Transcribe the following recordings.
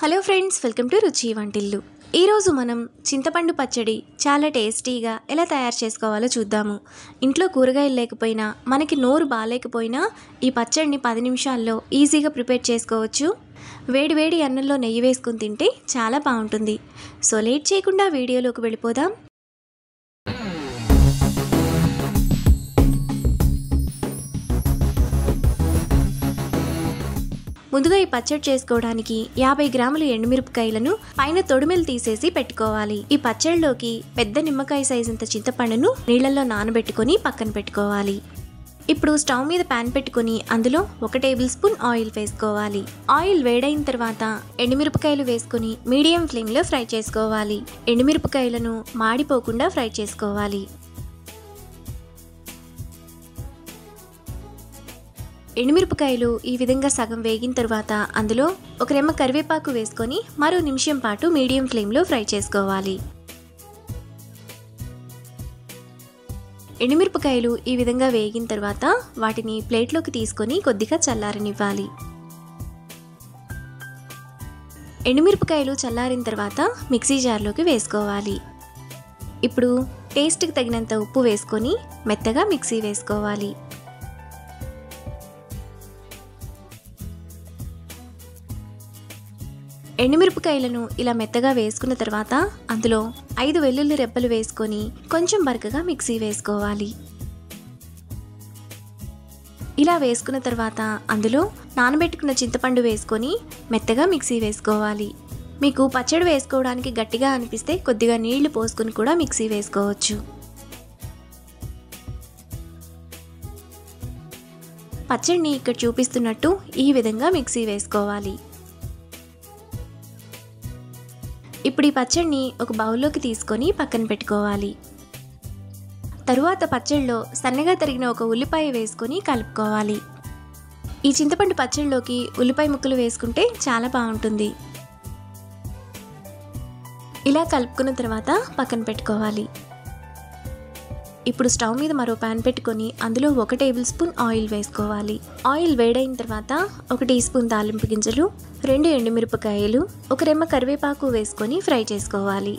Hello friends, welcome to రుచి వంటిల్లు. ఈరోజు మనం చింతపండు పచ్చడి చాలా టేస్టీగా ఎలా తయారు చేసుకోవాలో చూద్దాము. ఇంట్లో కూరగాయలు లేకపోయినా, మనకి నోరు బాగాలేకపోయినా ఈ పచ్చడిని 10 నిమిషాల్లో ఈజీగా ప్రిపేర్ చేసుకోవచ్చు. వేడి వేడి అన్నంలో నెయ్యి వేసుకుని తింటే చాలా బాగుంటుంది. సో లేట్ చేయకుండా వీడియోలోకి వెళ్ళిపోదాం. ముందుగా ఈ పచ్చడి చేసుకోవడానికి 50 గ్రాముల ఎండుమిరపకాయలను పైన తొడిమెలు తీసేసి పెట్టుకోవాలి. ఈ పచ్చడిలోకి పెద్ద నిమ్మకాయ సైజంత చింతపండును నీళ్ళల్లో నానబెట్టుకొని పక్కన పెట్టుకోవాలి. ఇప్పుడు స్టవ్ మీద ప్యాన్ పెట్టుకొని అందులో 1 టేబుల్ స్పూన్ ఆయిల్ వేసుకోవాలి. ఆయిల్ వేడైన తర్వాత ఎండుమిరపకాయలు వేసుకొని మీడియం ఫ్లేమ్లో ఫ్రై చేసుకోవాలి. ఎండుమిరపకాయలను మాడిపోకుండా ఫ్రై చేసుకోవాలి. ఎండుమిరపకాయలు ఈ విధంగా సగం వేగిన తర్వాత అందులో 1 రెమ్మ కరివేపాకు వేసుకొని మరో నిమిషం పాటు మీడియం ఫ్లేమ్లో ఫ్రై చేసుకోవాలి. ఎండుమిరపకాయలు ఈ విధంగా వేగిన తర్వాత వాటిని ప్లేట్లోకి తీసుకొని కొద్దిగా చల్లారనివ్వాలి. ఎండుమిరపకాయలు చల్లారిన తర్వాత మిక్సీ జార్లోకి వేసుకోవాలి. ఇప్పుడు టేస్ట్కి తగినంత ఉప్పు వేసుకొని మెత్తగా మిక్సీ వేసుకోవాలి. ఎండుమిరపకాయలను ఇలా మెత్తగా వేసుకున్న తర్వాత అందులో 5 వెల్లుల్లి రెబ్బలు వేసుకొని కొంచెం బరకగా మిక్సీ వేసుకోవాలి. ఇలా వేసుకున్న తర్వాత అందులో నానబెట్టుకున్న చింతపండు వేసుకొని మెత్తగా మిక్సీ వేసుకోవాలి. మీకు పచ్చడి వేసుకోవడానికి గట్టిగా అనిపిస్తే కొద్దిగా నీళ్లు పోసుకొని కూడా మిక్సీ వేసుకోవచ్చు. పచ్చడిని ఇక్కడ చూపిస్తున్నట్టు ఈ విధంగా మిక్సీ వేసుకోవాలి. ఇప్పుడు ఈ పచ్చడిని ఒక బౌల్లోకి తీసుకొని పక్కన పెట్టుకోవాలి. తరువాత పచ్చడిలో సన్నగా తరిగిన 1 ఉల్లిపాయ వేసుకొని కలుపుకోవాలి. ఈ చింతపండు పచ్చడిలోకి ఉల్లిపాయ ముక్కలు వేసుకుంటే చాలా బాగుంటుంది. ఇలా కలుపుకున్న తర్వాత పక్కన పెట్టుకోవాలి. ఇప్పుడు స్టవ్ మీద మరో ప్యాన్ పెట్టుకొని అందులో 1 టేబుల్ స్పూన్ ఆయిల్ వేసుకోవాలి. ఆయిల్ వేడైన తర్వాత 1 టీ స్పూన్ తాలింపు గింజలు, 2 ఎండుమిరపకాయలు, 1 రెమ్మ కరివేపాకు వేసుకొని ఫ్రై చేసుకోవాలి.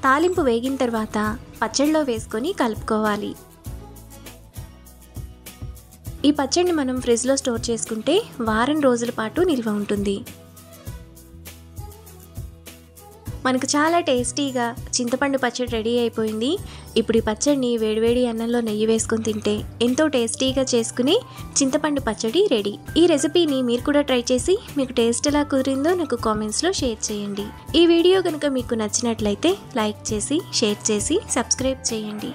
తాలింపు వేగిన తర్వాత పచ్చడిలో వేసుకొని కలుపుకోవాలి. ఈ పచ్చడిని మనం ఫ్రిడ్జ్లో స్టోర్ చేసుకుంటే వారం రోజుల పాటు నిల్వ ఉంటుంది. మనకు చాలా టేస్టీగా చింతపండు పచ్చడి రెడీ అయిపోయింది. ఇప్పుడు ఈ పచ్చడిని వేడివేడి అన్నంలో నెయ్యి వేసుకొని తింటే ఎంతో టేస్టీగా చేసుకుని చింతపండు పచ్చడి రెడీ. ఈ రెసిపీని మీరు కూడా ట్రై చేసి మీకు టేస్ట్ ఎలా కుదిరిందో నాకు కామెంట్స్లో షేర్ చేయండి. ఈ వీడియో కనుక మీకు నచ్చినట్లయితే లైక్ చేసి, షేర్ చేసి, సబ్స్క్రైబ్ చేయండి.